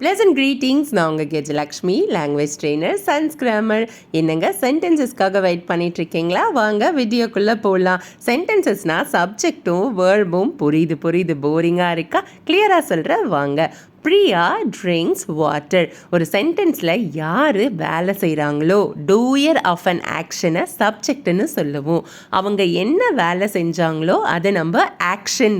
Pleasant greetings. நான் உங்கள் Gajalakshmi, language trainer, science grammar. என்னங்க சென்டென்சஸ்க்காக வெயிட் பண்ணிட்டு இருக்கீங்களா? வாங்க வீடியோக்குள்ளே போகலாம். சென்டென்சஸ்னால் சப்ஜெக்டும் வேர்பும் புரியுது போரிங்காக இருக்கா? கிளியராக சொல்கிற வாங்க. Priya drinks water. ஒரு சென்டென்ஸில் யார் வேலை செய்கிறாங்களோ டூயர் ஆஃப் அன் ஆக்ஷனை சப்ஜெக்ட்னு சொல்லுவோம். அவங்க என்ன வேலை செஞ்சாங்களோ அதை நம்ம ஆக்ஷன்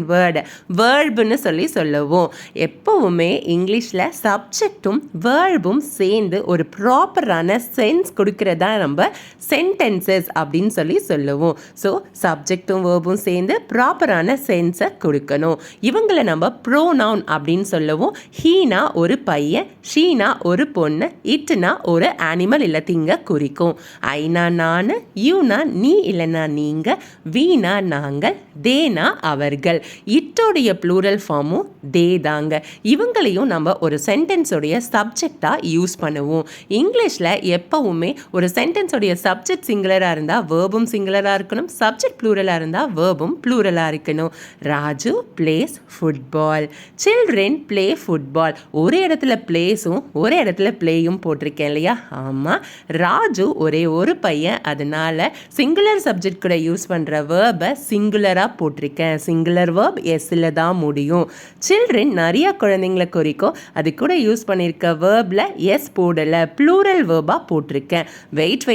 வேர்புன்னு சொல்லுவோம். எப்போவுமே இங்கிலீஷில் சப்ஜெக்டும் வேர்பும் சேர்ந்து ஒரு ப்ராப்பரான சென்ஸ் கொடுக்கறதா நம்ம சென்டென்சஸ் அப்படின்னு சொல்லுவோம். ஸோ சப்ஜெக்டும் வேர்பும் சேர்ந்து ப்ராப்பரான சென்ஸை கொடுக்கணும். இவங்களை நம்ம ப்ரோனவுன் அப்படின்னு சொல்லுவோம். ஹீனா ஒரு பையன், ஷீனா ஒரு பொண்ணு, இட்னா ஒரு அனிமல் இல்லை திங்க குறிக்கும். ஐனா நான், யூனா நீ இல்லைனா நீங்கள், வீணா நாங்கள், தேனா அவர்கள். இட்டோடைய ப்ளூரல் ஃபார்மும் தே தாங்க. இவங்களையும் நம்ம ஒரு சென்டென்ஸோடைய சப்ஜெக்டாக யூஸ் பண்ணுவோம். இங்கிலீஷில் எப்போவுமே ஒரு சென்டென்ஸோடைய சப்ஜெக்ட் சிங்குலராக இருந்தால் வேர்பும் சிங்குலராக இருக்கணும், சப்ஜெக்ட் ப்ளூரலாக இருந்தால் வேர்பும் ப்ளூரலாக இருக்கணும். Raju place football, children play football. ஒரு இடத்துல பிளேஸும் ஒரு இடத்துல பிளேயும் போட்டிருக்கேன் இல்லையா? ஆமாம், ராஜு ஒரே ஒரு பையன், அதனால சிங்குலர் சப்ஜெக்ட் கூட யூஸ் பண்ணுற வேர்பை சிங்குலராக போட்டிருக்கேன். சிங்குலர் வேர்ப் எஸ்ஸில் தான் முடியும். சில்ட்ரன் நிறைய குழந்தைங்களை குறிக்கும், அது கூட யூஸ் பண்ணியிருக்க வேர்பில் எஸ் போடலை, ப்ளூரல் வேர்பாக போட்டிருக்கேன். வெயிட்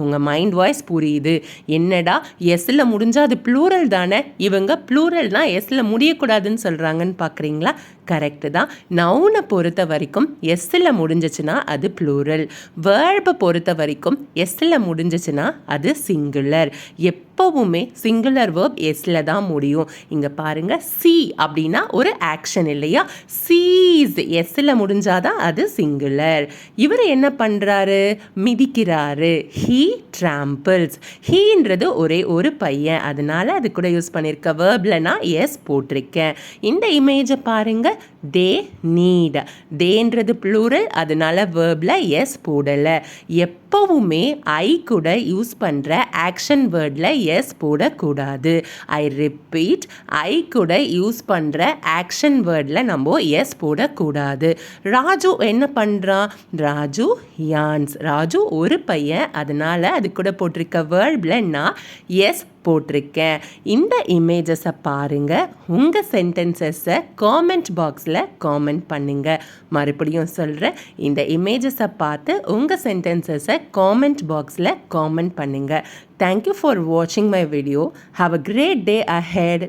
உங்கள் மைண்ட் வாய்ஸ் புரியுது. என்னடா எஸ்ஸில் முடிஞ்சால் அது ப்ளூரல் தானே, இவங்க ப்ளூரல்னால் எஸ்ஸில் முடியக்கூடாதுன்னு சொல்கிறாங்கன்னு பார்க்குறீங்களா? கரெக்டு தான். நவுனை பொறுத்த வரைக்கும் எஸ்ஸில் முடிஞ்சிச்சுன்னா அது ப்ளூரல். வேர்பை பொறுத்த வரைக்கும் எஸ்ஸில் முடிஞ்சிச்சுன்னா அது சிங்குலர். எப்போவுமே சிங்குலர் வேர்ப் எஸ்ஸில் தான் முடியும். இங்கே பாருங்கள், சி அப்படின்னா ஒரு ஆக்ஷன் இல்லையா? சீஸ் எஸ்ஸில் முடிஞ்சாதான் அது சிங்குலர். இவர் என்ன பண்ணுறாரு? மிதிக்கிறாரு. ஹீ ட்ராம்பிள்ஸ். ஹீன்றது ஒரே ஒரு பையன், அதனால அது கூட யூஸ் பண்ணியிருக்க வேர்பில் நான் எஸ் போட்டிருக்கேன். இந்த இமேஜை பாருங்கள், தே நீட். தேன்றது ப்ளூரல், அதனால வேர்பில் எஸ் போடலை. எப்போவுமே ஐ கூட யூஸ் பண்ணுற ஆக்ஷன் வேர்டில் எஸ் போடக்கூடாது. ஐ ரிப்பீட், ஐ கூட யூஸ் பண்ணுற ஆக்ஷன் வேர்டில் நம்ம எஸ் போடக்கூடாது. ராஜு என்ன பண்ணுறான்? ராஜு யான்ஸ். ராஜு ஒரு பையன், அதனால் அது கூட போட்டிருக்க வேர்டில் நான் எஸ் போட்டிருக்கேன். இந்த இமேஜஸை பாருங்கள், உங்கள் சென்டென்சஸை காமெண்ட் பாக்ஸில் காமெண்ட் பண்ணுங்கள். மறுபடியும் சொல்கிறேன், இந்த இமேஜஸை பார்த்து உங்கள் சென்டென்சஸை காமெண்ட் பாக்ஸில் காமெண்ட் பண்ணுங்கள். தேங்க்யூ ஃபார் வாட்சிங் my video. Have a great day ahead.